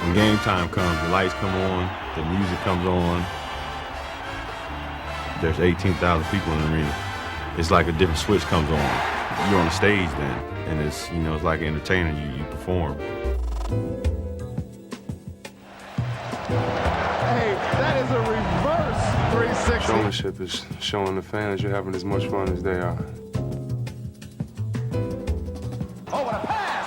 When game time comes, the lights come on, the music comes on. There's 18,000 people in the arena. It's like a different switch comes on. You're on the stage then, and it's, you know, it's like an entertainer, you perform. Hey, that is a reverse 360. Showmanship is showing the fans you're having as much fun as they are. Oh, what a pass!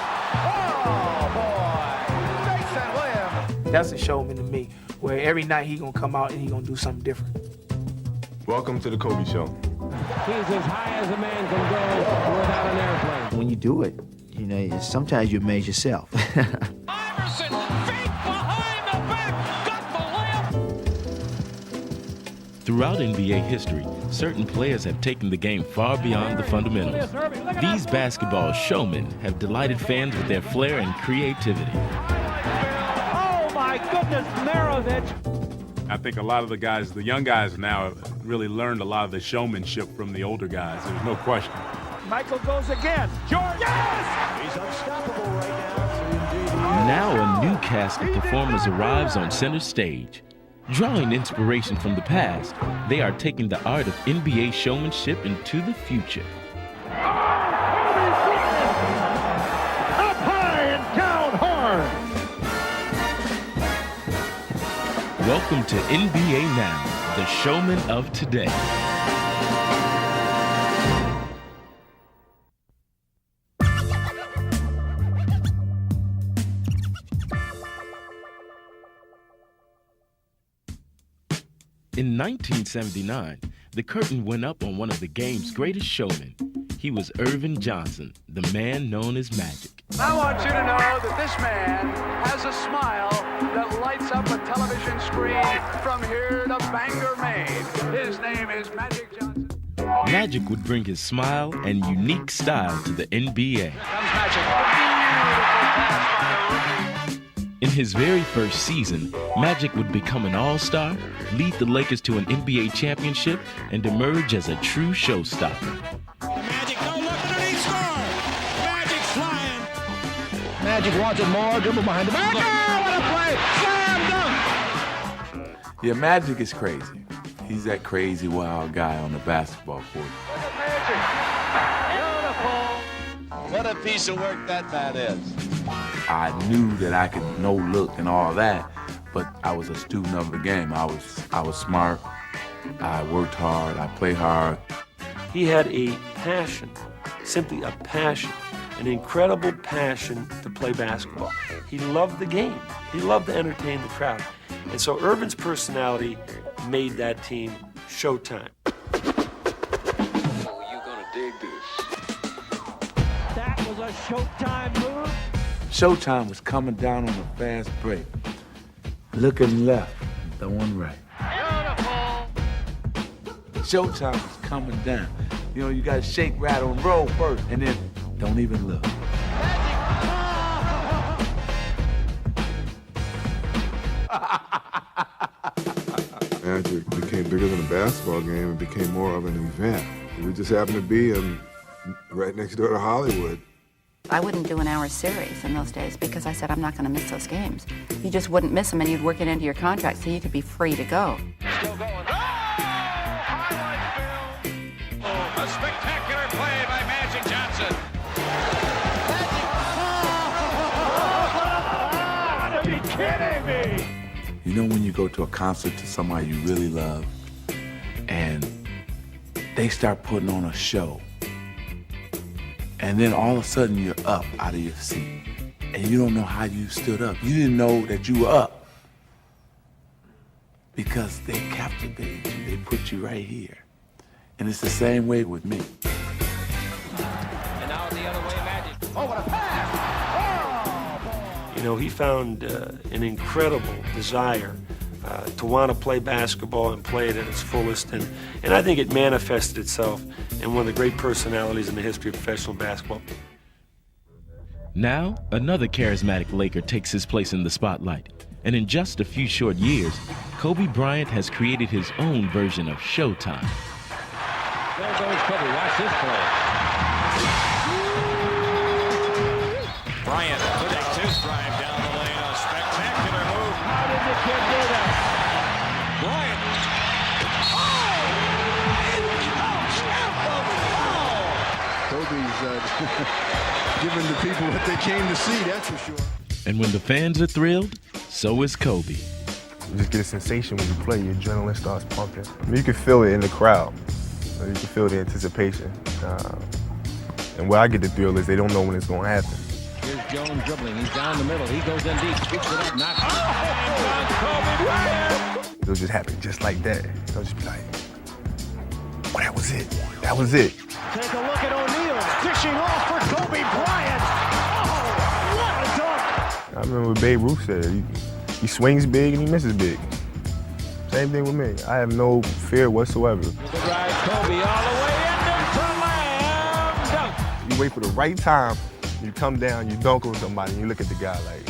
Oh, boy! Jason Williams. That's a showman to me, where every night he gonna come out and he gonna do something different. Welcome to the Kobe Show. He's as high as a man can go without an airplane. When you do it, you know, sometimes you amaze yourself. Iverson, feet behind the back, got the layup. Throughout NBA history, certain players have taken the game far beyond the fundamentals. These basketball showmen have delighted fans with their flair and creativity. Oh my goodness, Maravich. I think a lot of the guys, the young guys now, really learned a lot of the showmanship from the older guys. There's no question. Michael goes again. Jordan. Yes! He's unstoppable right now. Now a new cast of performers arrives on center stage. Drawing inspiration from the past, they are taking the art of NBA showmanship into the future. Up high and down hard. Welcome to NBA Now, the Showmen of Today. In 1979, the curtain went up on one of the game's greatest showmen. He was Irvin Johnson, the man known as Magic. I want you to know that this man has a smile that lights up a television screen from here to Bangor, Maine. His name is Magic Johnson. Magic would bring his smile and unique style to the NBA. Here comes Magic. Beautiful pass by the rookie. In his very first season, Magic would become an all-star, lead the Lakers to an NBA championship, and emerge as a true showstopper. Magic, no look underneath score. Magic's flying. Magic wants it more, dribble behind the back. Oh, what a play! Slam dunk! Yeah, Magic is crazy. He's that crazy, wild guy on the basketball court. Look at Magic. Beautiful. What a piece of work that man is. I knew that I could no look and all that, but I was a student of the game. I was smart. I worked hard. I played hard. He had a passion, simply a passion, an incredible passion to play basketball. He loved the game. He loved to entertain the crowd. And so Irvin's personality made that team Showtime. Oh, you're gonna dig this. That was a Showtime move. Showtime was coming down on a fast break. Looking left, throwing right. Beautiful. Showtime was coming down. You know, you gotta shake, rattle, and roll first, and then don't even look. Magic became bigger than a basketball game and became more of an event. We just happened to be right next door to Hollywood. I wouldn't do an hour series in those days because I said I'm not going to miss those games. You just wouldn't miss them, and you'd work it into your contract so you could be free to go. Still going. Oh! Highlight film. Oh, a spectacular play by Magic Johnson. Are you kidding me? You know when you go to a concert to somebody you really love, and they start putting on a show, and then all of a sudden you're up out of your seat, and you don't know how you stood up. You didn't know that you were up because they captivated you. They put you right here. And it's the same way with me. And now the other way, Magic. Oh, what a pass! Oh, You know, he found an incredible desire to want to play basketball and play it at its fullest. And I think it manifested itself in one of the great personalities in the history of professional basketball. Now, another charismatic Laker takes his place in the spotlight. And in just a few short years, Kobe Bryant has created his own version of Showtime. There goes Kobe. Watch this play. Kobe's giving the people what they came to see, that's for sure. And when the fans are thrilled, so is Kobe. You just get a sensation when you play, your adrenaline starts pumping. I mean, you can feel it in the crowd. You can feel the anticipation. And where I get the thrill is they don't know when it's going to happen. Here's Jones dribbling. He's down the middle. He goes in deep, scoops it up, knocks it. Kobe Bryant! It'll just happen just like that. It'll just be like, oh, that was it. That was it. Take a look at O'Neal dishing off for Kobe Bryant. Oh, what a dunk! I remember what Babe Ruth said, he swings big and he misses big. Same thing with me. I have no fear whatsoever. Look at right, Kobe all the way into slam dunk. You wait for the right time, you come down, you dunk on somebody, and you look at the guy like,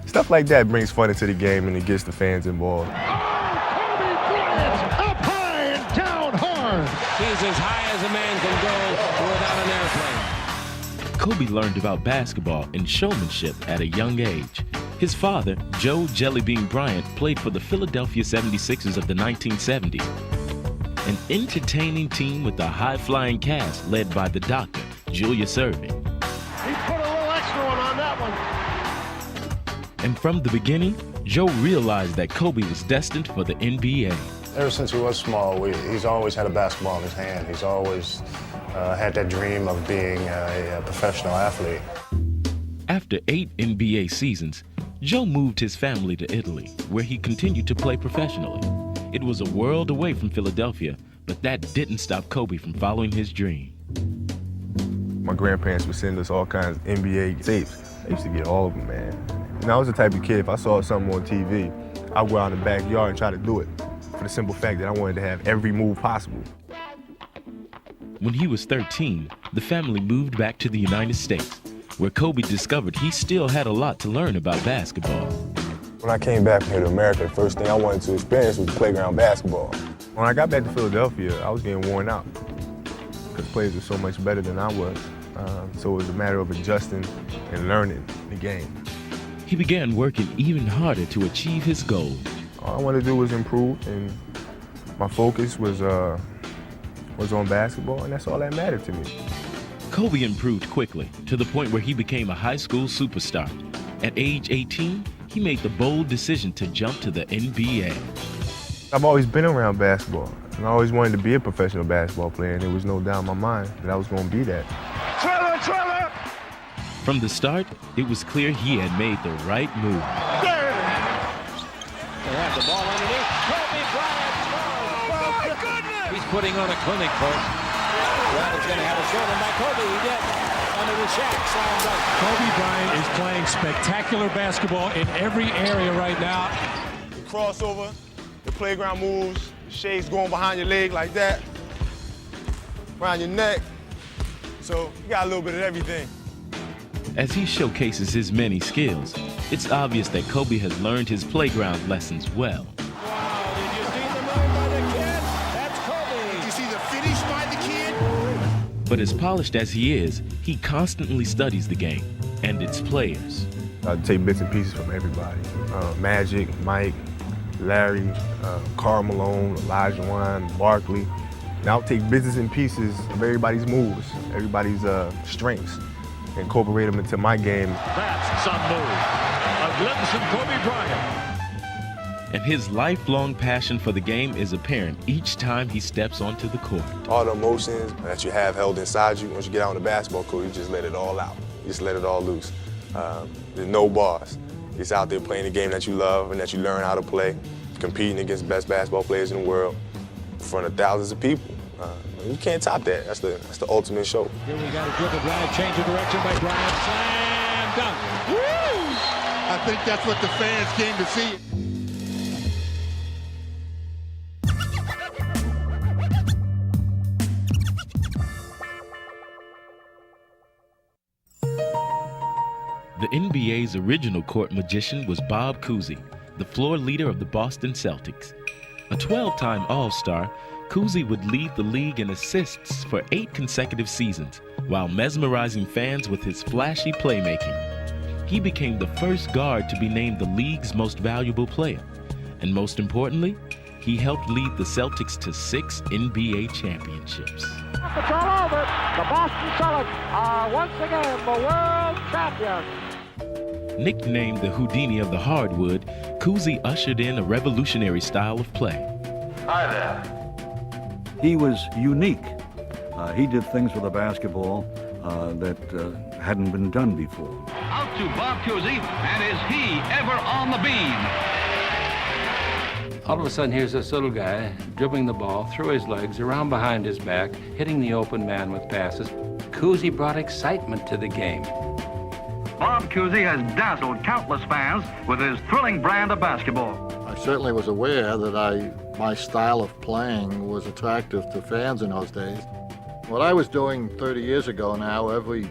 stuff like that brings fun into the game and it gets the fans involved. Kobe Bryant up high and down hard. He's as high as a man can go without an airplane. Kobe learned about basketball and showmanship at a young age. His father, Joe Jellybean Bryant, played for the Philadelphia 76ers of the 1970s. An entertaining team with a high-flying cast led by the doctor, Julius Erving. He put a little extra one on that one. And from the beginning, Joe realized that Kobe was destined for the NBA. Ever since he was small, he's always had a basketball in his hand. He's always had that dream of being a professional athlete. After 8 NBA seasons, Joe moved his family to Italy, where he continued to play professionally. It was a world away from Philadelphia, but that didn't stop Kobe from following his dream. My grandparents would send us all kinds of NBA tapes. I used to get all of them, man. And I was the type of kid, if I saw something on TV, I'd go out in the backyard and try to do it, for the simple fact that I wanted to have every move possible. When he was 13, the family moved back to the United States, where Kobe discovered he still had a lot to learn about basketball. When I came back here to America, the first thing I wanted to experience was playground basketball. When I got back to Philadelphia, I was getting worn out because players were so much better than I was. So it was a matter of adjusting and learning the game. He began working even harder to achieve his goal. All I wanted to do was improve, and my focus was on basketball, and that's all that mattered to me. Kobe improved quickly to the point where he became a high school superstar. At age 18, he made the bold decision to jump to the NBA. I've always been around basketball, and I always wanted to be a professional basketball player, and there was no doubt in my mind that I was going to be that. Trevor! From the start, it was clear he had made the right move. There! They have the ball underneath. Kobe Bryant scores. Oh, my goodness! He's putting on a clinic, folks. Bryant's going to have a short one by Kobe. He did. Under the Shaq, slam dunk. Kobe Bryant is playing spectacular basketball in every area right now. The crossover, the playground moves, shades going behind your leg like that, around your neck. So you got a little bit of everything. As he showcases his many skills, it's obvious that Kobe has learned his playground lessons well. Wow, did you see the move by the kid? That's Kobe. Did you see the finish by the kid? But as polished as he is, he constantly studies the game and its players. I take bits and pieces from everybody. Magic, Mike, Larry, Karl Malone, Elijah Wan, Barkley. And I'll take bits and pieces of everybody's moves, everybody's strengths, and incorporate them into my game. That's some move. A glimpse of Kobe Bryant. And his lifelong passion for the game is apparent each time he steps onto the court. All the emotions that you have held inside you, once you get out on the basketball court, you just let it all out. You just let it all loose. There's no bars. You're just out there playing the game that you love and that you learn how to play, competing against the best basketball players in the world in front of thousands of people. You can't top that. That's the ultimate show. Here we got a dribble drive, change of direction by Bryant, slam dunk. Woo! I think that's what the fans came to see. The NBA's original court magician was Bob Cousy, the floor leader of the Boston Celtics. A 12-time All-Star, Cousy would lead the league in assists for 8 consecutive seasons, while mesmerizing fans with his flashy playmaking. He became the first guard to be named the league's most valuable player, and most importantly, he helped lead the Celtics to 6 NBA championships. It's all over. The Boston Celtics are once again the world champions. Nicknamed the Houdini of the hardwood, Cousy ushered in a revolutionary style of play. Hi there. He was unique. He did things with the basketball that hadn't been done before. Out to Bob Cousy, and is he ever on the beam? All of a sudden, here's this little guy dribbling the ball through his legs, around behind his back, hitting the open man with passes. Cousy brought excitement to the game. Bob Cousy has dazzled countless fans with his thrilling brand of basketball. I certainly was aware that my style of playing was attractive to fans in those days. What I was doing 30 years ago now, every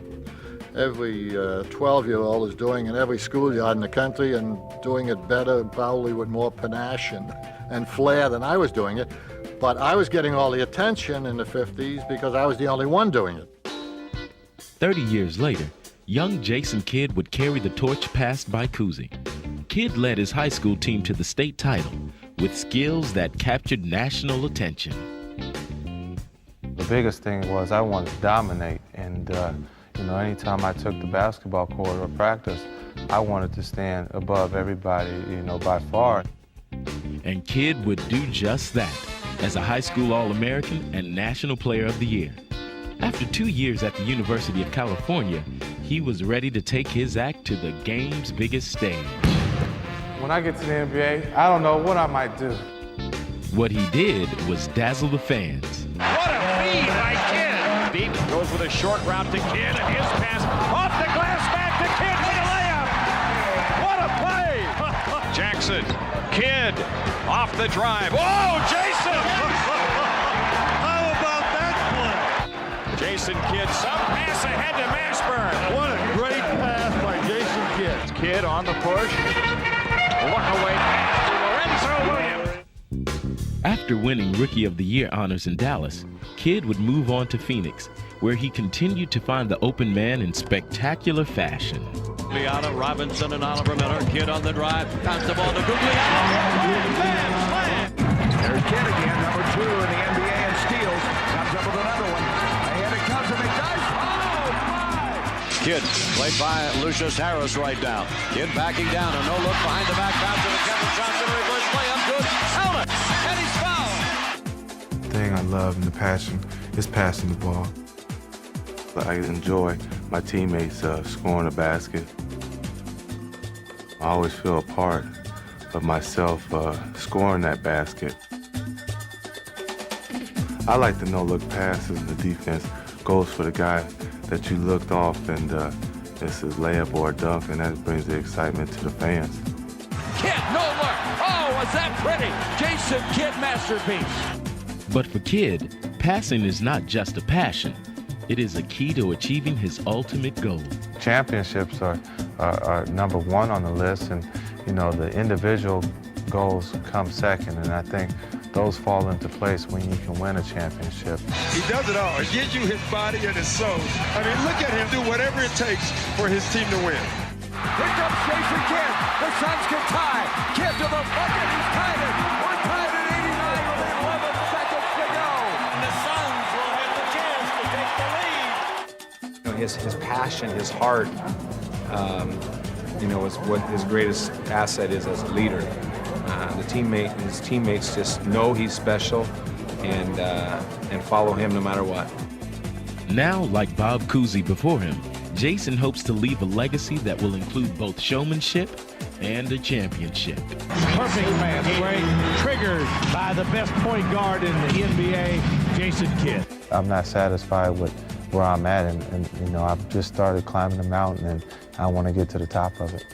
12-year-old is doing in every schoolyard in the country, and doing it better, probably with more panache and flair than I was doing it. But I was getting all the attention in the 50s because I was the only one doing it. 30 years later, young Jason Kidd would carry the torch passed by Cousy. Kidd led his high school team to the state title with skills that captured national attention. The biggest thing was I wanted to dominate, and anytime I took the basketball court or practice, I wanted to stand above everybody, by far. And Kidd would do just that as a high school All-American and National Player of the Year. After 2 years at the University of California, he was ready to take his act to the game's biggest stage. When I get to the NBA, I don't know what I might do. What he did was dazzle the fans. What a feed by Kidd. Beaton goes with a short route to Kidd, and his pass off the glass back to Kidd for the layup. What a play! Jackson, Kidd, off the drive. Oh, Jason! How about that play? Jason Kidd, some pass ahead to Mashburn. What a great pass by Jason Kidd. Kidd on the push. Look away pass to Lorenzo Williams. After winning Rookie of the Year honors in Dallas, Kidd would move on to Phoenix, where he continued to find the open man in spectacular fashion. Gugliotta, Robinson, and Oliver Miller. Kidd on the drive. Bounce the ball to Gugliotta. Slam! There's Kidd again, number 2 in the NBA in steals. Comes up with another one. Ahead it comes, and it does. Oh, my! Kidd, played by Lucius Harris right now. Kidd backing down, a no look behind the back bounce to the Kevin Johnson reverse play up good. Count it, and he's fouled. The thing I love and the passion is passing the ball. I enjoy my teammates scoring a basket. I always feel a part of myself scoring that basket. I like the no-look passes, and the defense goes for the guy that you looked off, and it's a layup or a dunk, and that brings the excitement to the fans. Kidd, no look. Oh, was that pretty? Jason Kidd masterpiece. But for Kidd, passing is not just a passion. It is a key to achieving his ultimate goal. Championships are number 1 on the list, and the individual goals come second, and I think those fall into place when you can win a championship. He does it all. He gives you his body and his soul. I mean, look at him do whatever it takes for his team to win. Here comes Jason Kidd. The Suns can tie. Kidd to the bucket. He's tied it. We're tied at 89 with 11 seconds to go. And the Suns will have the chance to take the lead. His passion, his heart, is what his greatest asset is as a leader. His teammates just know he's special and follow him no matter what. Now, like Bob Cousy before him, Jason hopes to leave a legacy that will include both showmanship and a championship. Perfect fast break, triggered by the best point guard in the NBA, Jason Kidd. I'm not satisfied with where I'm at, and I've just started climbing the mountain, and I want to get to the top of it.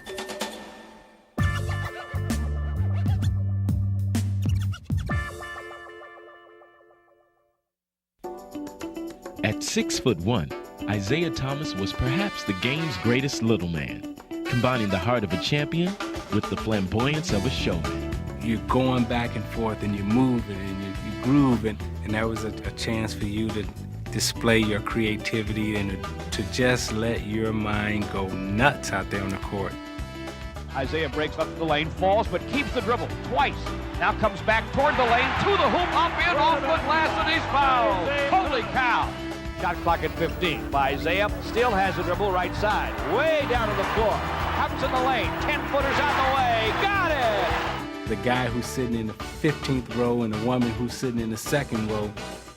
At 6'1", Isaiah Thomas was perhaps the game's greatest little man, combining the heart of a champion with the flamboyance of a showman. You're going back and forth, and you're moving, and you're grooving, and that was a chance for you to display your creativity and to just let your mind go nuts out there on the court. Isaiah breaks up the lane, falls, but keeps the dribble twice. Now comes back toward the lane, to the hoop, up in, off the glass, and he's fouled. Holy cow. Shot clock at 15. By Isaiah, still has the dribble right side. Way down to the floor. Comes in the lane, 10-footers out the way. Got it! The guy who's sitting in the 15th row and the woman who's sitting in the second row,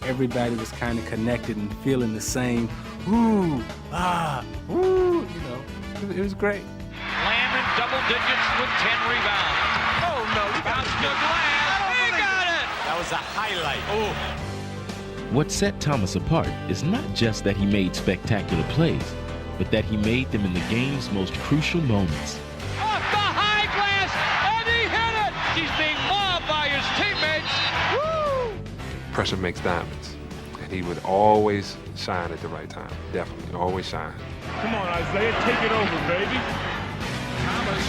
everybody was kind of connected and feeling the same, ooh, ah, ooh, you know, it was great. Lamb in double digits with 10 rebounds. Oh, no. Bounce to glass. He got it! That was a highlight. Oh. What set Thomas apart is not just that he made spectacular plays, but that he made them in the game's most crucial moments. Off the high glass, and he hit it! He's being mobbed by his teammates. Woo! Pressure makes diamonds. And he would always shine at the right time. Definitely, always shine. Come on, Isaiah, take it over, baby. Thomas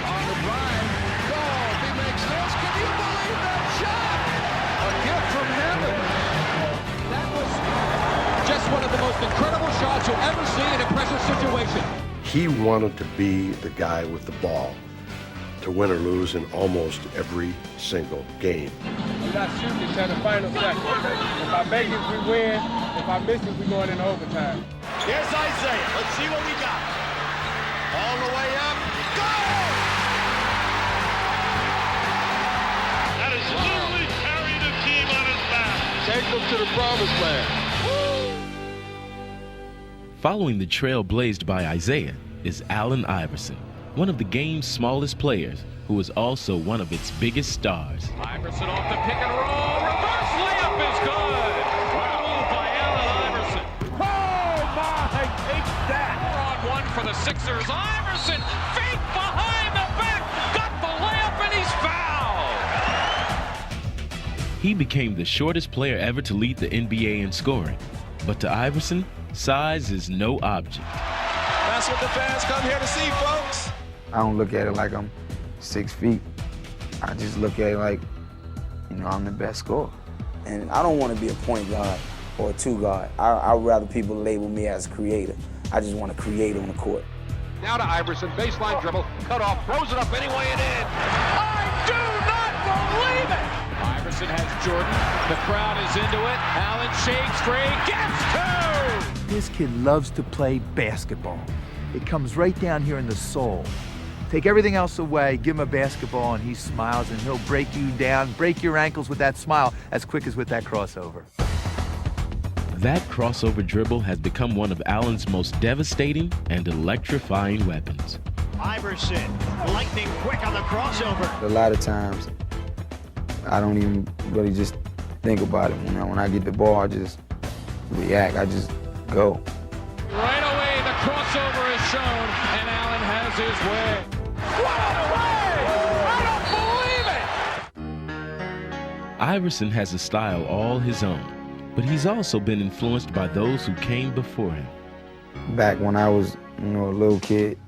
on the drive. Oh, he makes this. Can you believe that shot? A gift from heaven. That was just one of the most incredible shots you'll ever see in a pressure situation. He wanted to be the guy with the ball to win or lose in almost every single game. We're not shooting until the final second. If I make it, we win. If I miss it, we going in overtime. Here's Isaiah. Let's see what we got. All the way up. Go! That is literally carrying the team on his back. Take them to the promised land. Following the trail blazed by Isaiah is Allen Iverson, one of the game's smallest players, who is also one of its biggest stars. Iverson off the pick and roll. Reverse layup is good. What a move by Allen Iverson. Oh, my, take that. 4-on-1 for the Sixers. Iverson, feet behind the back. Got the layup, and he's fouled. He became the shortest player ever to lead the NBA in scoring. But to Iverson, size is no object. That's what the fans come here to see, folks. I don't look at it like I'm 6 feet. I just look at it like, you know, I'm the best scorer. And I don't want to be a point guard or a two guard. I'd rather people label me as a creator. I just want to create on the court. Now to Iverson, baseline dribble, cut off, throws it up anyway and in. I do not believe it! Iverson has Jordan, the crowd is into it. Allen shakes free, gets two! This kid loves to play basketball. It comes right down here in the soul. Take everything else away, give him a basketball, and he smiles, and he'll break you down, break your ankles with that smile as quick as with that crossover. That crossover dribble has become one of Allen's most devastating and electrifying weapons. Iverson, lightning quick on the crossover. A lot of times, I don't even really just think about it. When I get the ball, I just react, I just go. Right away, the crossover is shown, and Allen has his way. What a play! I don't believe it! Iverson has a style all his own, but he's also been influenced by those who came before him. Back when I was, a little kid,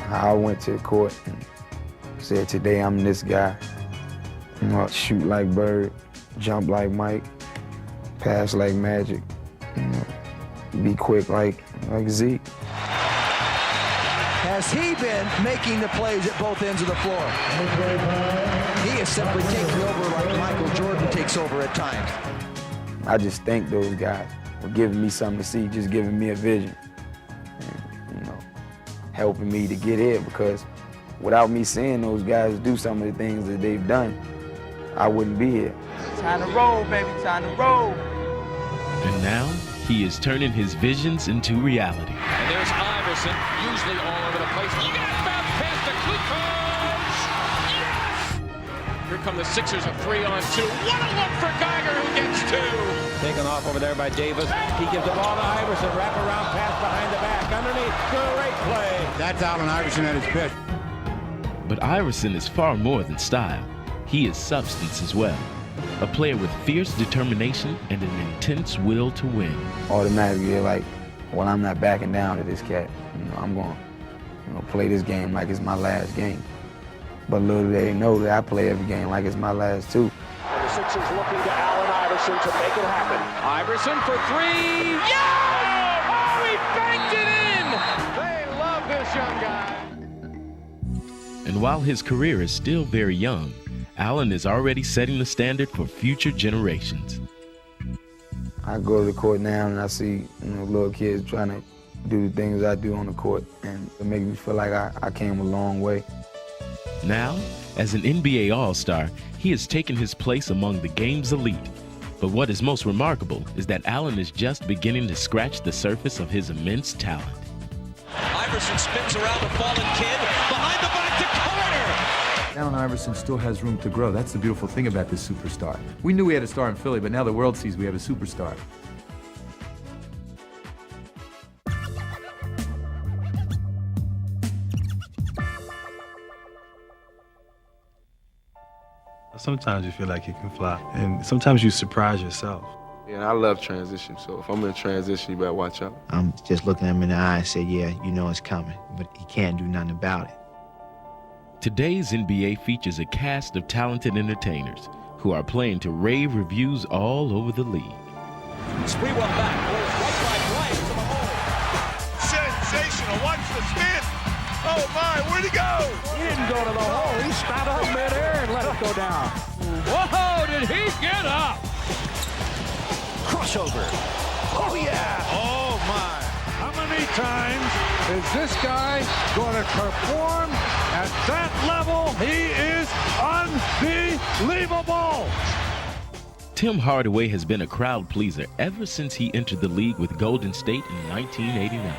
I went to the court and said, today I'm this guy. Shoot like Bird, jump like Mike, pass like Magic, be quick like Zeke. Has he been making the plays at both ends of the floor? He is simply taking over like Michael Jordan takes over at times. I just thank those guys for giving me something to see, just giving me a vision, and, helping me to get here, because without me seeing those guys do some of the things that they've done, I wouldn't be here. Time to roll, baby, time to roll. And now, he is turning his visions into reality. And there's Iverson, usually all over the place. You got a bounce pass to Kukoc! Yes! Here come the Sixers, a 3-on-2. What a look for Geiger, who gets two! Taken off over there by Davis. He gives the ball to Iverson. Wrap around pass behind the back. Underneath. Great play. That's Allen Iverson at his best. But Iverson is far more than style. He is substance as well. A player with fierce determination and an intense will to win. Automatically, you're like, well, I'm not backing down to this cat. I'm going to play this game like it's my last game. But little do they know that I play every game like it's my last too. And the Sixers looking to Allen Iverson to make it happen. Iverson for three. Yeah! Oh, he banked it in! They love this young guy. And while his career is still very young, Allen is already setting the standard for future generations. I go to the court now and I see little kids trying to do the things I do on the court, and it makes me feel like I came a long way. Now, as an NBA All-Star, he has taken his place among the game's elite. But what is most remarkable is that Allen is just beginning to scratch the surface of his immense talent. Iverson spins around the fallen Kidd, behind the back to Carter. Allen Iverson still has room to grow. That's the beautiful thing about this superstar. We knew we had a star in Philly, but now the world sees we have a superstar. Sometimes you feel like you can fly, and sometimes you surprise yourself. And I love transition, so if I'm in transition, you better watch out. I'm just looking him in the eye and say, yeah, you know it's coming, but he can't do nothing about it. Today's NBA features a cast of talented entertainers who are playing to rave reviews all over the league. Sprewell back, goes right by Bryant to the hole. Sensational, watch the spin. Oh my, where'd he go? He didn't go to the hole. He stopped up midair and let it go down. Whoa, did he get up? Crossover. Oh yeah. Oh my. How many times is this guy going to perform at that level? He is unbelievable. Tim Hardaway has been a crowd pleaser ever since he entered the league with Golden State in 1989.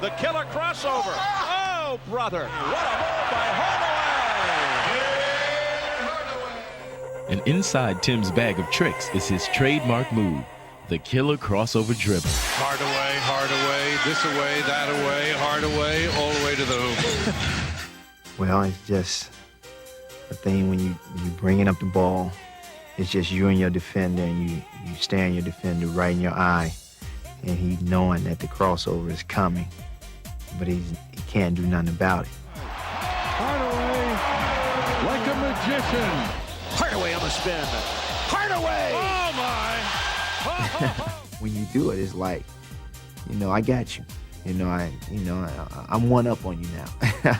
The killer crossover. Oh, brother. What a move by Hardaway. And inside Tim's bag of tricks is his trademark move, the killer crossover dribble. Hardaway, this away, that away, Hardaway, all the way to the hoop. Well, it's just a thing when you bringing up the ball, it's just you and your defender, and you staring your defender right in your eye, and he knowing that the crossover is coming, but he can't do nothing about it. Hardaway, like a magician. Hardaway on the spin. Hardaway! Oh my! When you do it, it's like, I got you. I'm one up on you now.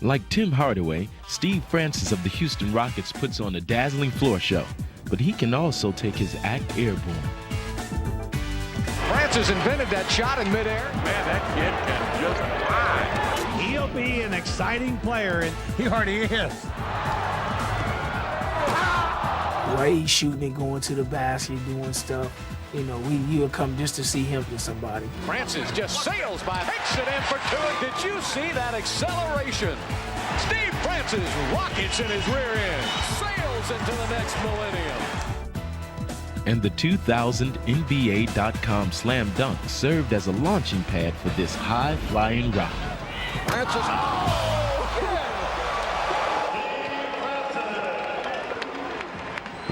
Like Tim Hardaway, Steve Francis of the Houston Rockets puts on a dazzling floor show, but he can also take his act airborne. Francis invented that shot in midair. Man, that kid can just fly. He'll be an exciting player, and he already is. The way he's shooting and going to the basket, doing stuff, you'll come just to see him to somebody. Francis just sails by, takes it in for two. Did you see that acceleration? Steve Francis rockets in his rear end, sails into the next millennium. And the 2000 NBA.com slam dunk served as a launching pad for this high-flying rocket. Francis,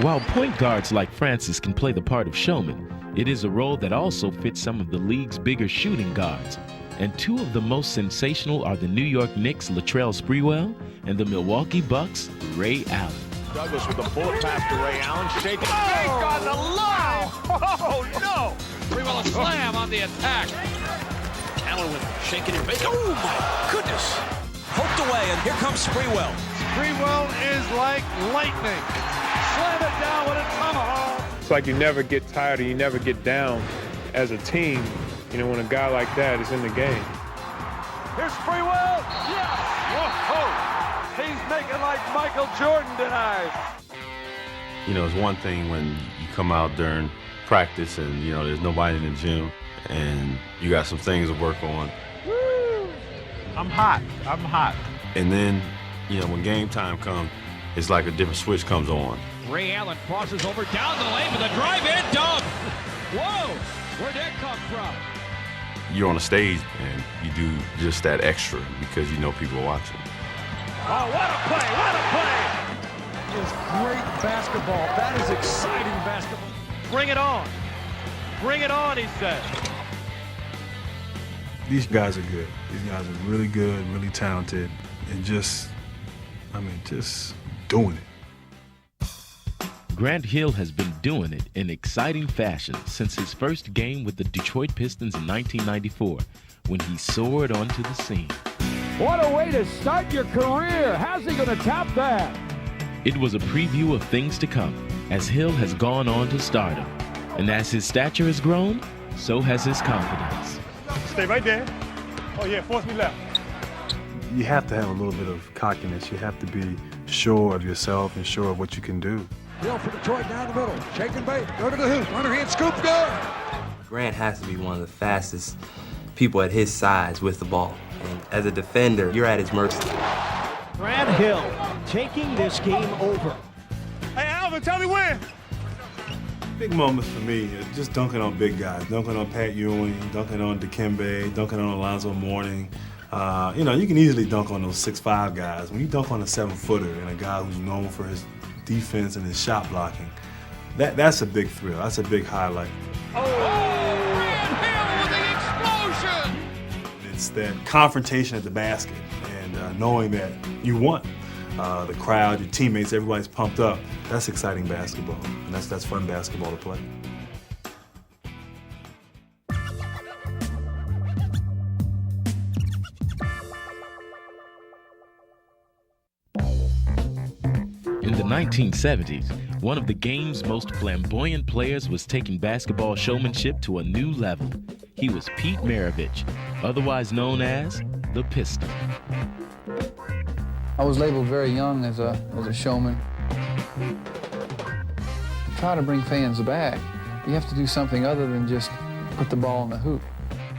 While point guards like Francis can play the part of showman, it is a role that also fits some of the league's bigger shooting guards. And two of the most sensational are the New York Knicks' Latrell Sprewell and the Milwaukee Bucks' Ray Allen. Douglas with the bullet pass to Ray Allen, shaking. Oh, on the line! Oh, no! Sprewell a slam on the attack. Allen with shaking and bacon. Oh, my goodness! Poked away, and here comes Sprewell. Sprewell is like lightning. Slam it down with a tomahawk. It's like you never get tired and you never get down as a team, when a guy like that is in the game. Here's Sprewell. Yes! Whoa! He's making like Michael Jordan tonight. It's one thing when you come out during practice and, there's nobody in the gym and you got some things to work on. Woo! I'm hot. And then, when game time comes, it's like a different switch comes on. Ray Allen crosses over down the lane with a drive-in dunk. Whoa! Where'd that come from? You're on a stage and you do just that extra because people are watching. Oh, what a play! What a play! That is great basketball. That is exciting basketball. Bring it on. Bring it on, he said. These guys are good. These guys are really good, really talented, and just doing it. Grant Hill has been doing it in exciting fashion since his first game with the Detroit Pistons in 1994, when he soared onto the scene. What a way to start your career. How's he going to top that? It was a preview of things to come, as Hill has gone on to stardom. And as his stature has grown, so has his confidence. Stay right there. Oh yeah, force me left. You have to have a little bit of cockiness. You have to be sure of yourself and sure of what you can do. Hill for Detroit down the middle. Shake and bait. Go to the hoop. Underhand scoop. Good. Grant has to be one of the fastest people at his size with the ball. And as a defender, you're at his mercy. Grant Hill taking this game over. Hey, Alvin, tell me when. Big moments for me, just dunking on big guys, dunking on Pat Ewing, dunking on Dikembe, dunking on Alonzo Mourning. You know, you can easily dunk on those 6'5" guys. When you dunk on a 7-footer and a guy who's known for his defense and his shot blocking, that's a big thrill. That's a big highlight. Oh, Grant Hill with the explosion! It's that confrontation at the basket and knowing that you won. The crowd, your teammates, everybody's pumped up. That's exciting basketball, and that's fun basketball to play. In the 1970s, one of the game's most flamboyant players was taking basketball showmanship to a new level. He was Pete Maravich, otherwise known as the Pistol. I was labeled very young as a showman. To try to bring fans back, you have to do something other than just put the ball in the hoop.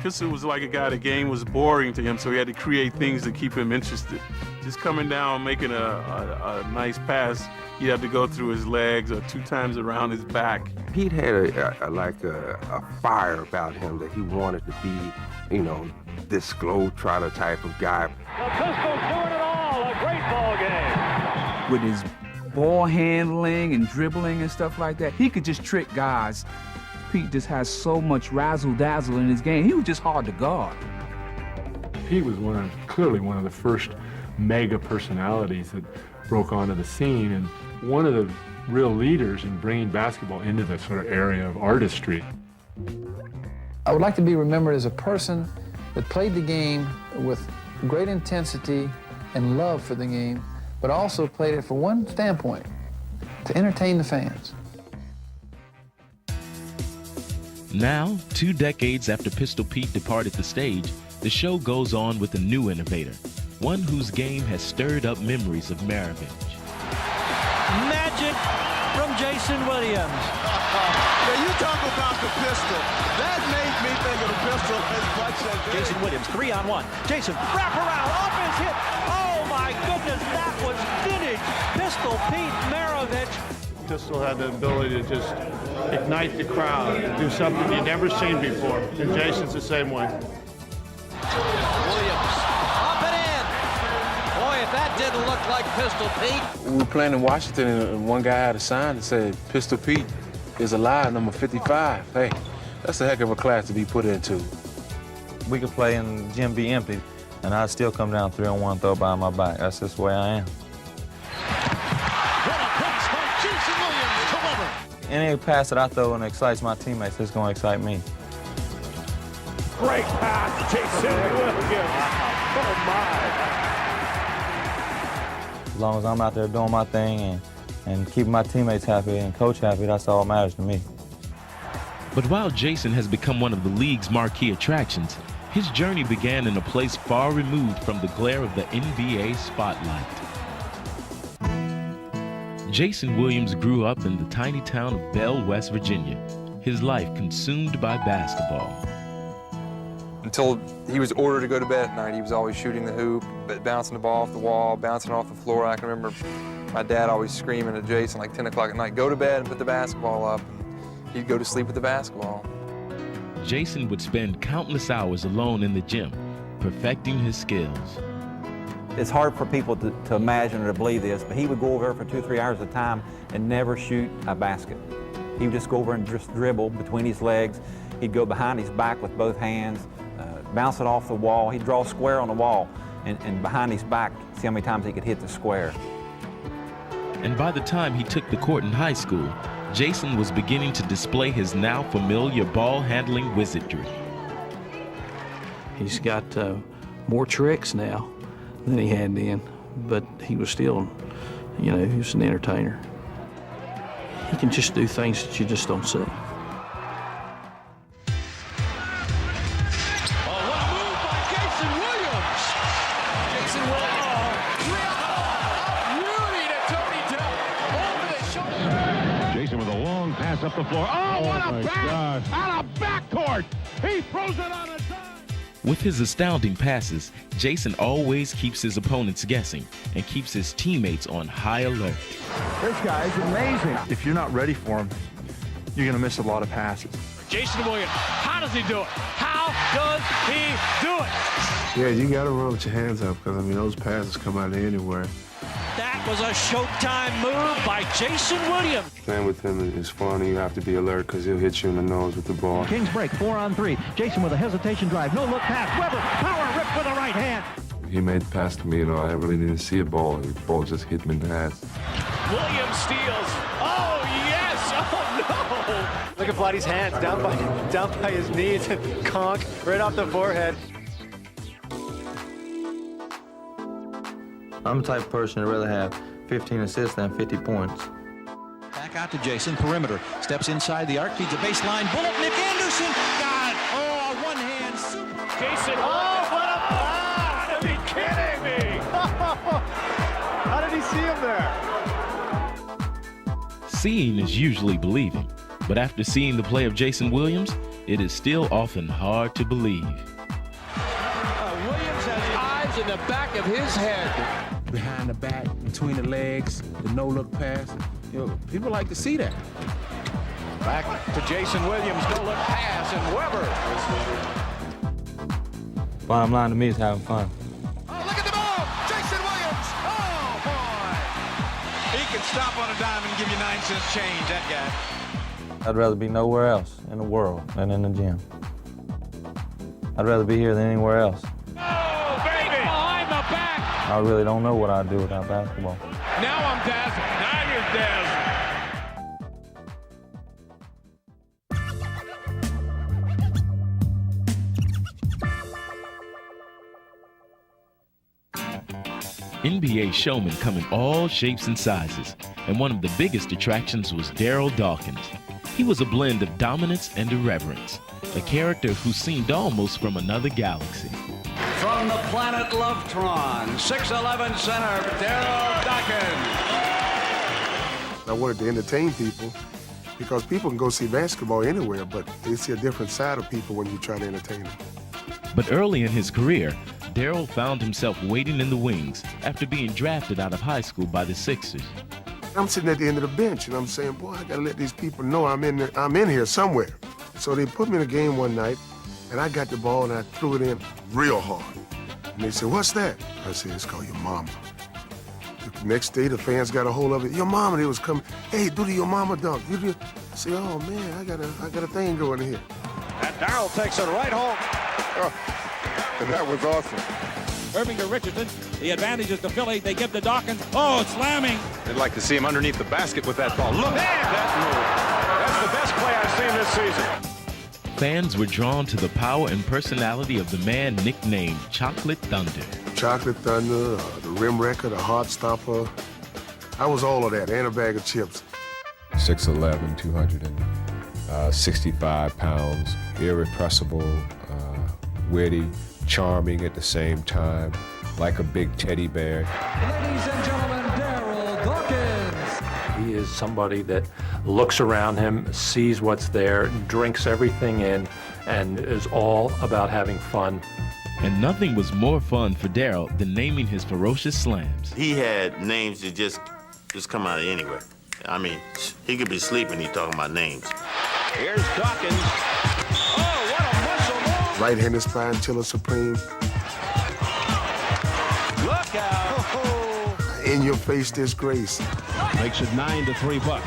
Pistol was like a guy, the game was boring to him, so he had to create things to keep him interested. Just coming down, making a nice pass, he'd have to go through his legs or 2 times around his back. Pete had a fire about him that he wanted to be, you know, this globetrotter type of guy. The Pistol's doing it all. A great ball game. With his ball handling and dribbling and stuff like that, he could just trick guys. Pete just has so much razzle-dazzle in his game. He was just hard to guard. He was clearly one of the first mega personalities that broke onto the scene, and one of the real leaders in bringing basketball into the sort of area of artistry. I would like to be remembered as a person that played the game with great intensity and love for the game, but also played it for one standpoint, to entertain the fans. Now, 2 decades after Pistol Pete departed the stage, the show goes on with a new innovator, one whose game has stirred up memories of Maravich. Magic from Jason Williams. Now you talk about the Pistol. That made me think of the Pistol as much as Jason Williams, 3-on-1. Jason, wrap around, off his hip. Oh my goodness, that was vintage Pistol Pete Maravich. Pistol had the ability to just ignite the crowd, do something you've never seen before, and Jason's the same way. Williams, up and in. Boy, if that didn't look like Pistol Pete. We were playing in Washington, and one guy had a sign that said, Pistol Pete is alive, number 55. Hey, that's a heck of a class to be put into. We could play and the gym be empty, and I'd still come down 3-on-1, throw behind my back. That's just the way I am. Any pass that I throw and excites my teammates, it's going to excite me. Great pass, Jason Williams. Oh my. As long as I'm out there doing my thing and keeping my teammates happy and coach happy, that's all that matters to me. But while Jason has become one of the league's marquee attractions, his journey began in a place far removed from the glare of the NBA spotlight. Jason Williams grew up in the tiny town of Bell, West Virginia, his life consumed by basketball. Until he was ordered to go to bed at night, he was always shooting the hoop, bouncing the ball off the wall, bouncing off the floor. I can remember my dad always screaming at Jason like 10 o'clock at night, go to bed and put the basketball up. And he'd go to sleep with the basketball. Jason would spend countless hours alone in the gym, perfecting his skills. It's hard for people to imagine or to believe this, but he would go over for 2-3 hours at a time and never shoot a basket. He would just go over and just dribble between his legs. He'd go behind his back with both hands, bounce it off the wall. He'd draw a square on the wall and behind his back, see how many times he could hit the square. And by the time he took the court in high school, Jason was beginning to display his now familiar ball-handling wizardry. He's got more tricks now than he had then, but he was still, you know, he was an entertainer. He can just do things that you just don't see. Up the floor. Oh, what a pass! Out of backcourt! He throws it on a dime! With his astounding passes, Jason always keeps his opponents guessing and keeps his teammates on high alert. This guy's amazing. If you're not ready for him, you're going to miss a lot of passes. Jason Williams, how does he do it? How does he do it? Yeah, you got to run with your hands up because, I mean, those passes come out of anywhere. That was a showtime move by Jason Williams. Playing with him is fun, and you have to be alert because he'll hit you in the nose with the ball. Kings break, 4-on-3. Jason with a hesitation drive, no look pass. Weber, power rip with the right hand. He made the pass to me, I really didn't see a ball. The ball just hit me in the ass. Williams steals. Oh, yes! Oh, no! Look at Vladdy's hands down by his knees and conk right off the forehead. I'm the type of person to rather have 15 assists than 50 points. Back out to Jason, perimeter. Steps inside the arc, feeds a baseline. Bullet, Nick Anderson. God, oh, a one-hand super. Jason, oh, what a pass! Are you kidding me? How did he see him there? Seeing is usually believing, but after seeing the play of Jason Williams, it is still often hard to believe. Williams has eyes in the back of his head. Behind the back, between the legs, the no-look pass. You know, people like to see that. Back to Jason Williams, no-look pass, and Weber. Bottom line to me is having fun. Oh, look at the ball! Jason Williams! Oh, boy! He can stop on a dime and give you 9 cents change, that guy. I'd rather be nowhere else in the world than in the gym. I'd rather be here than anywhere else. Oh, baby! Behind the back! I really don't know what I'd do without basketball. Now I'm dazzled. Now you're dazzled. NBA showmen come in all shapes and sizes, and one of the biggest attractions was Daryl Dawkins. He was a blend of dominance and irreverence, a character who seemed almost from another galaxy. From the planet Lovetron, 6'11" center, Daryl Dawkins. I wanted to entertain people because people can go see basketball anywhere, but they see a different side of people when you try to entertain them. But early in his career, Daryl found himself waiting in the wings after being drafted out of high school by the Sixers. I'm sitting at the end of the bench and I'm saying, boy, I gotta let these people know I'm in here somewhere. So they put me in a game one night and I got the ball and I threw it in real hard. And they said, what's that? I said, it's called your mama. The next day, the fans got a hold of it. Your mama, they was coming, hey, do the your mama dunk. I said, oh man, I got a thing going here. And Darrell takes it right home. And that was awesome. Irving to Richardson. The advantage is to Philly. They give to Dawkins. Oh, it's slamming. I'd like to see him underneath the basket with that ball. Look at that move. That's the best play I've seen this season. Fans were drawn to the power and personality of the man nicknamed Chocolate Thunder. Chocolate Thunder, the rim wrecker, the heart stopper. I was all of that, and a bag of chips. 6'11", 265 pounds, irrepressible, witty, charming at the same time, like a big teddy bear. Ladies and gentlemen, Daryl Dawkins. He is somebody that looks around him, sees what's there, drinks everything in, and is all about having fun. And nothing was more fun for Daryl than naming his ferocious slams. He had names that just come out of anywhere. I mean, he could be sleeping, he's talking about names. Here's Dawkins. Oh, what a muscle move! Right-handed spine chiller supreme. Look out! Oh. In your face disgrace. Makes it 9-3 Bucks.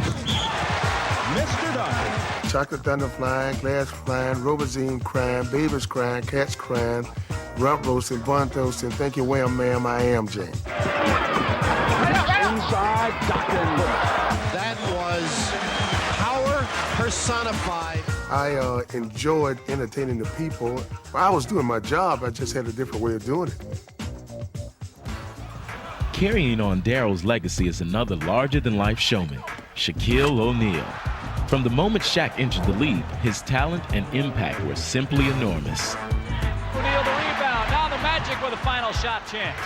Mr. Dawkins. Chocolate Thunder flying, glass flying, Robazine crying, babies crying, cats crying, rump roasting, bun toasting, thank you, wham, ma'am, I am Jane. Inside Dawkins. That was power personified. I enjoyed entertaining the people. While I was doing my job, I just had a different way of doing it. Carrying on Daryl's legacy is another larger-than-life showman, Shaquille O'Neal. From the moment Shaq entered the league, his talent and impact were simply enormous. O'Neal the rebound. Now the Magic with a final shot chance.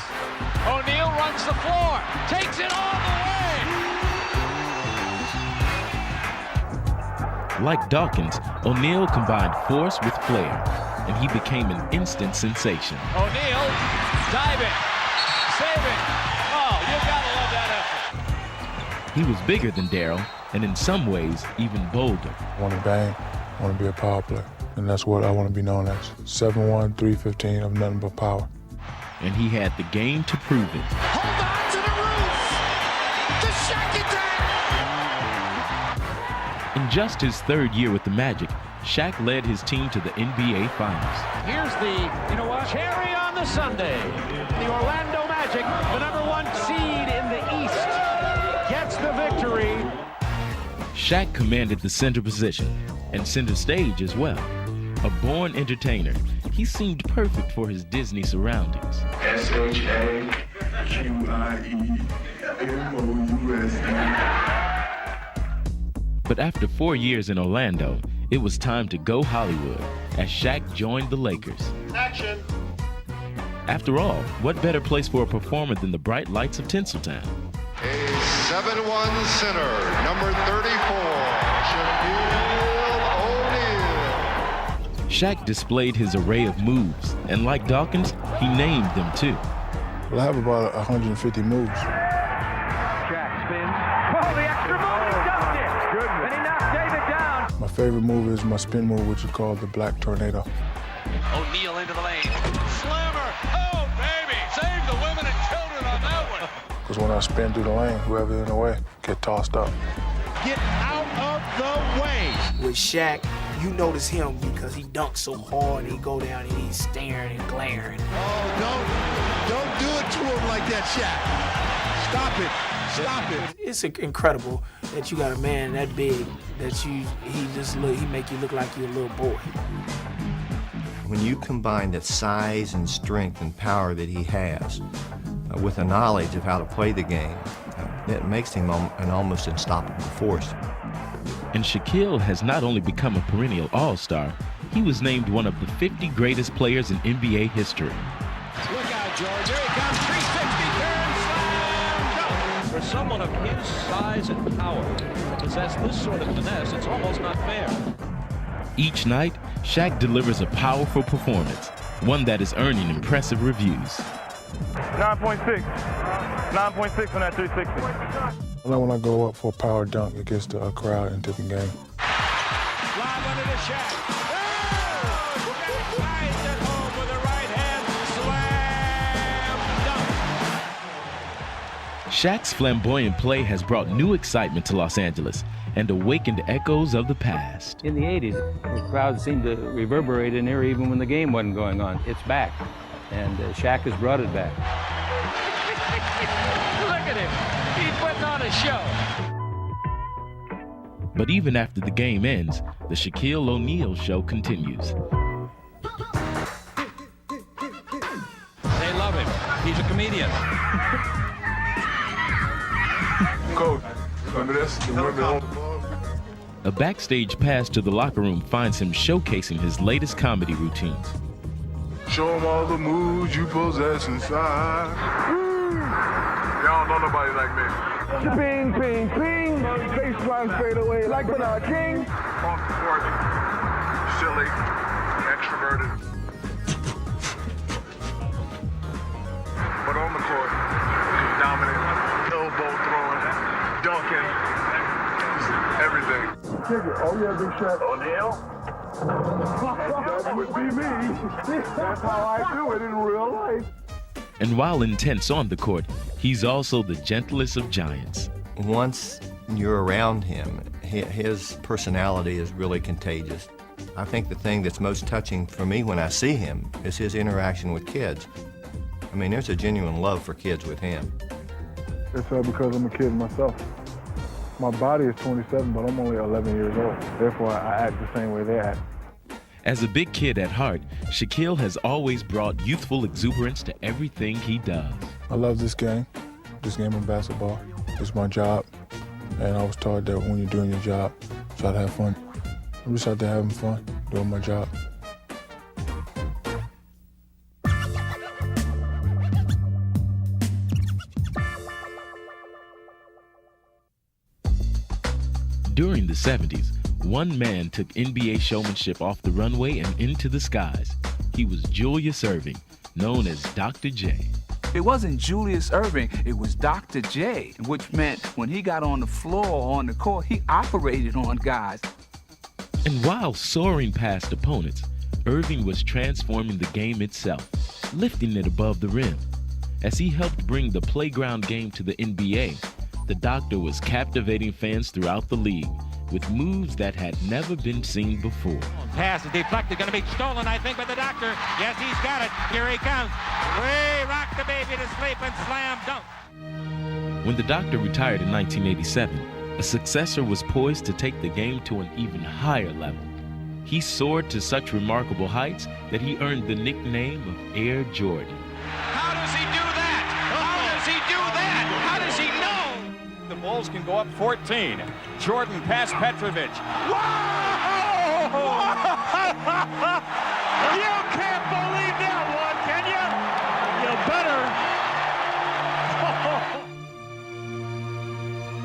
O'Neal runs the floor. Takes it all the way. Like Dawkins, O'Neal combined force with flair, and he became an instant sensation. O'Neal diving, saving. Oh, you gotta love that effort. He was bigger than Daryl, and in some ways, even bolder. I want to bang, I want to be a power player, and that's what I want to be known as. 7'1", 315, I'm nothing but power. And he had the game to prove it. Hold on to the roof. The Shaq attack. In just his third year with the Magic, Shaq led his team to the NBA Finals. Here's the, cherry on the Sunday. The Orlando Magic, the #1 seed in the East, gets the victory. Shaq commanded the center position and center stage as well. A born entertainer, he seemed perfect for his Disney surroundings. SHAQUIEMOUSE. But after 4 years in Orlando, it was time to go Hollywood as Shaq joined the Lakers. Action. After all, what better place for a performer than the bright lights of Tinseltown? A 7'1" center, number 34, Shaquille O'Neal. Shaq displayed his array of moves, and like Dawkins, he named them too. Well, I have about 150 moves. Shaq spins. Oh, the extra move, he dunked it. Goodness. And he knocked David down. My favorite move is my spin move, which is called the Black Tornado. O'Neal into the lane. Slammer. Oh, baby. Save the women and children on that one. Because when I spin through the lane, whoever's in the way get tossed up. Get out of the way. With Shaq, you notice him because he dunks so hard and he go down and he's staring and glaring. Oh, don't do it to him like that, Shaq. Stop it. Stop it. It's incredible that you got a man that big that he make you look like you're a little boy. When you combine the size and strength and power that he has with a knowledge of how to play the game, it makes him an almost unstoppable force. And Shaquille has not only become a perennial all-star, he was named one of the 50 greatest players in NBA history. Look out, George. Here he comes. 360 turn slam. For someone of his size and power to possess this sort of finesse, it's almost not fair. Each night, Shaq delivers a powerful performance, one that is earning impressive reviews. 9.6. 9.6 on that 360. When I go up for a power dunk, it gets the crowd into the game. Lob under the Shaq. Oh! Finds it home with a right hand slam dunk. Shaq's flamboyant play has brought new excitement to Los Angeles and awakened echoes of the past. In the 80s, the crowd seemed to reverberate in there even when the game wasn't going on. It's back, and Shaq has brought it back. Look at him. He's putting on a show. But even after the game ends, the Shaquille O'Neal show continues. They love him. He's a comedian. Coach, remember this? A backstage pass to the locker room finds him showcasing his latest comedy routines. Show them all the moves you possess inside. Y'all don't know nobody like me. Ping, ping, ping. Baseline fade away like Bernard King. Off the court, silly, extroverted. But on the court, dominant, elbow throwing, dunking, everything. Oh yeah, big shot. O'Neal? That would be me. That's how I do it in real life. And while intense on the court, he's also the gentlest of giants. Once you're around him, his personality is really contagious. I think the thing that's most touching for me when I see him is his interaction with kids. I mean, there's a genuine love for kids with him. That's because I'm a kid myself. My body is 27, but I'm only 11 years old. Therefore, I act the same way they act. As a big kid at heart, Shaquille has always brought youthful exuberance to everything he does. I love this game of basketball. It's my job, and I was taught that when you're doing your job, try to have fun. I'm just out there having fun, doing my job. During the 70s, one man took NBA showmanship off the runway and into the skies. He was Julius Erving, known as Dr. J. It wasn't Julius Erving, it was Dr. J, which meant when he got on the floor, on the court, he operated on guys. And while soaring past opponents, Erving was transforming the game itself, lifting it above the rim. As he helped bring the playground game to the NBA, the Doctor was captivating fans throughout the league with moves that had never been seen before. Pass is deflected, going to be stolen, I think, by the Doctor. Yes, he's got it. Here he comes. Way rock the baby to sleep and slam dunk. When the Doctor retired in 1987, a successor was poised to take the game to an even higher level. He soared to such remarkable heights that he earned the nickname of Air Jordan. How does he do that? How does he do that? How does he know? The Bulls can go up 14. Jordan past Petrovic. Whoa! You can't believe that one, can you? You better.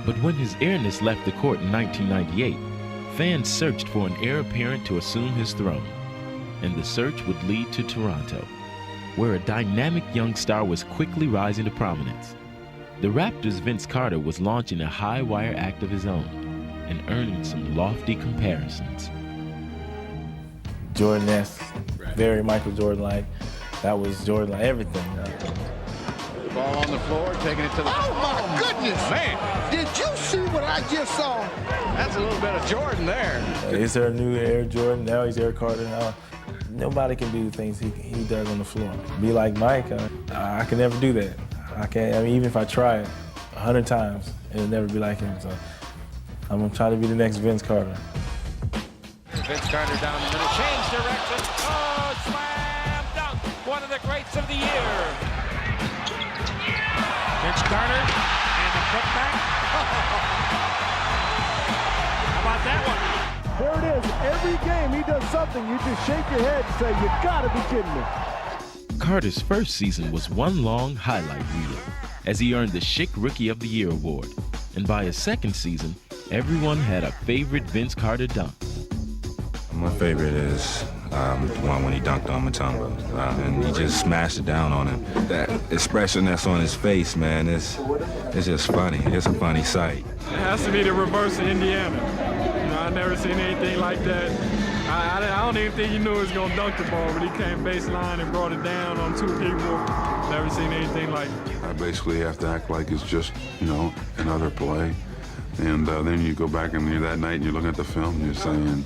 But when his airness left the court in 1998, fans searched for an heir apparent to assume his throne. And the search would lead to Toronto, where a dynamic young star was quickly rising to prominence. The Raptors' Vince Carter was launching a high-wire act of his own and earning some lofty comparisons. Jordan-esque, very Michael Jordan-like. That was Jordan-like, everything. The ball on the floor, taking it to the... Oh, my goodness! Man! Did you see what I just saw? That's a little bit of Jordan there. Is there a new Air Jordan? Now he's Air Carter. Now, nobody can do the things he does on the floor. Be like Mike, I can never do that. I can't, I mean, even if I try it 100 times, it'll never be like him. So I'm gonna try to be the next Vince Carter. Vince Carter down the middle, change direction. Oh, slam dunk! One of the greats of the year. Vince Carter and the putback. How about that one? There it is. Every game he does something, you just shake your head and say, you gotta be kidding me. Carter's first season was one long highlight reel, as he earned the Schick Rookie of the Year award. And by his second season, everyone had a favorite Vince Carter dunk. My favorite is the one when he dunked on Mutombo, and he just smashed it down on him. That expression that's on his face, man, it's just funny. It's a funny sight. It has to be the reverse of Indiana. You know, I've never seen anything like that. I don't even think he knew he was gonna dunk the ball, but he came baseline and brought it down on two people. Never seen anything like it. I basically have to act like it's just, you know, another play. And then you go back and you're that night and you're looking at the film and you're saying,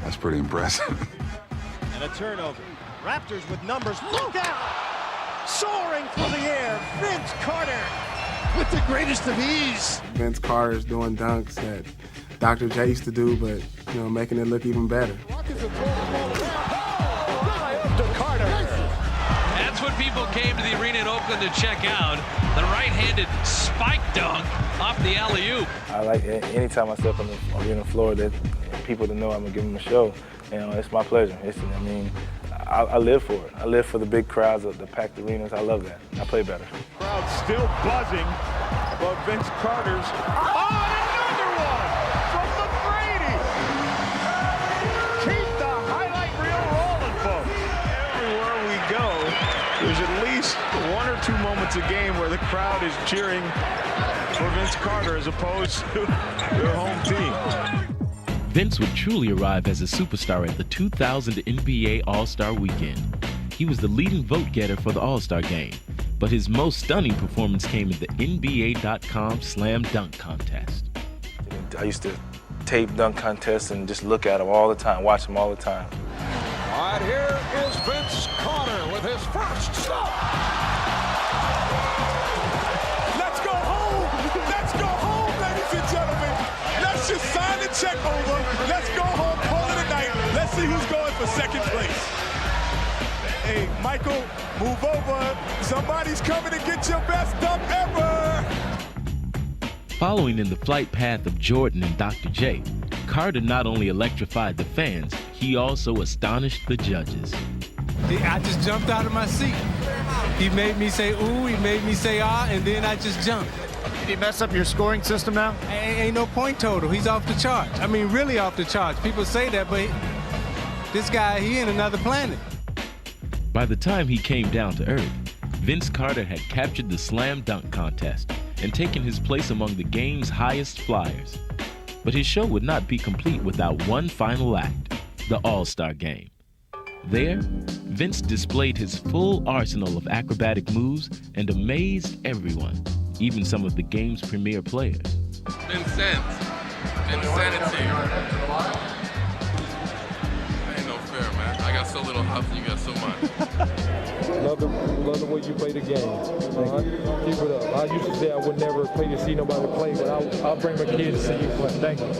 that's pretty impressive. And a turnover. Raptors with numbers. Look out! Soaring through the air, Vince Carter with the greatest of ease. Vince Carter's doing dunks that Dr. J used to do, but, you know, making it look even better. That's what people came to the arena in Oakland to check out. The right-handed spike dunk off the alley-oop. I like anytime I step on the arena floor that people to know I'm gonna give them a show. You know, it's my pleasure. I live for it. I live for the big crowds, the packed arenas. I love that. I play better. Crowd still buzzing about Vince Carter's. Oh, and another one from McGrady. Keep the highlight reel rolling, folks. Everywhere we go, there's at least one or two moments a game where the crowd is cheering for Vince Carter as opposed to their home team. Vince would truly arrive as a superstar at the 2000 NBA All-Star Weekend. He was the leading vote-getter for the All-Star Game, but his most stunning performance came in the NBA.com Slam Dunk Contest. I used to tape dunk contests and just look at them all the time, watch them all the time. All right, here is Vince Carter with his first stop. Let's go home! Let's go home, ladies and gentlemen! see who's going for second place. Hey, Michael, move over. Somebody's coming to get your best dunk ever. Following in the flight path of Jordan and Dr. J, Carter not only electrified the fans, he also astonished the judges. I just jumped out of my seat. He made me say ooh, he made me say ah, and then I just jumped. Did he mess up your scoring system now? Ain't no point total. He's off the charts. I mean, really off the charts. People say that, but this guy, he in another planet. By the time he came down to earth, Vince Carter had captured the slam dunk contest and taken his place among the game's highest flyers. But his show would not be complete without one final act, the All-Star Game. There, Vince displayed his full arsenal of acrobatic moves and amazed everyone, even some of the game's premier players. Vincent, Insanity. Ain't no fair, man. I got so little hops and you got so much. Love the way you play the game. Keep it up. I used to say I would never pay to see nobody play, but I'll bring my kids to see you play. Thank you.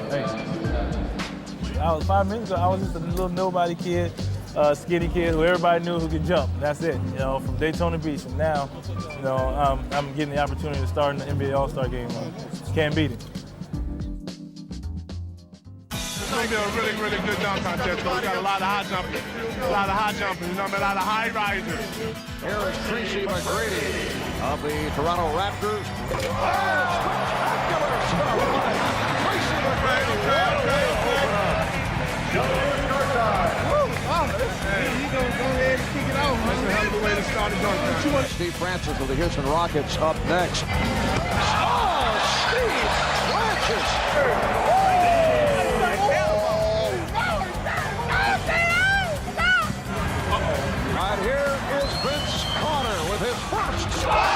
Thank you. 5 minutes ago, I was just a little nobody kid, skinny kid who everybody knew who could jump. That's it, you know, from Daytona Beach. And now, you know, I'm getting the opportunity to start in the NBA All-Star Game. Can't beat it. It's going to be a really, really good dunk contest, but we got a lot of high jumpers, you know, a lot of high risers. Here is Tracy McGrady of the Toronto Raptors. Spectacular stuff by Tracy McGrady. He's going to go ahead and kick it out. That's a hell of a way to start a dunk contest. Steve Francis of the Houston Rockets up next. Oh, Steve Francis! Right here is Vince Carter with his first shot.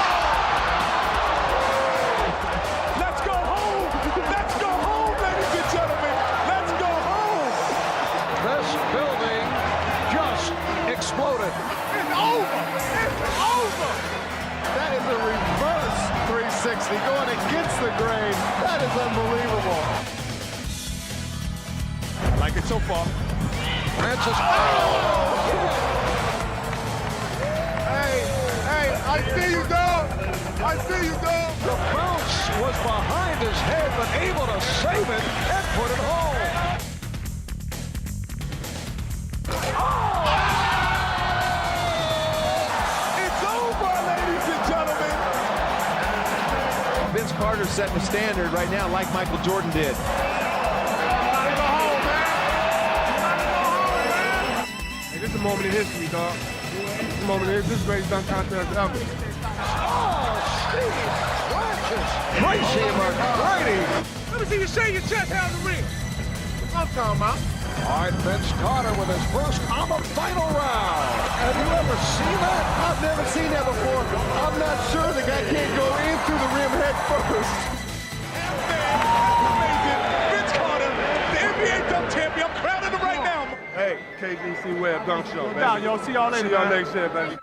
Let's go home! Let's go home, ladies and gentlemen! Let's go home! This building just exploded. It's over! It's over! That is a reverse 360 going against the grain. That is unbelievable. I like it so far. Francis. Hey, I see you, dog. I see you, dog. The bounce was behind his head, but able to save it and put it home. It's over, ladies and gentlemen. Vince Carter setting the standard right now like Michael Jordan did. This is a moment in history, dog. This is a moment in history. This is the greatest dunk contest ever. Oh, Steve Francis. Tracy McGrady. Let me see you shake your chest out of the ring. I'm talking about. All right, Vince Carter with his first on the final round. Have you ever seen that? I've never seen that before. I'm not sure the guy can't go into the rim head first. Amazing. Vince Carter, the NBA dunk champion. I'm crowning him right now. Hey, KGC Webb Dunk Show, baby. See y'all later. See y'all next year, baby.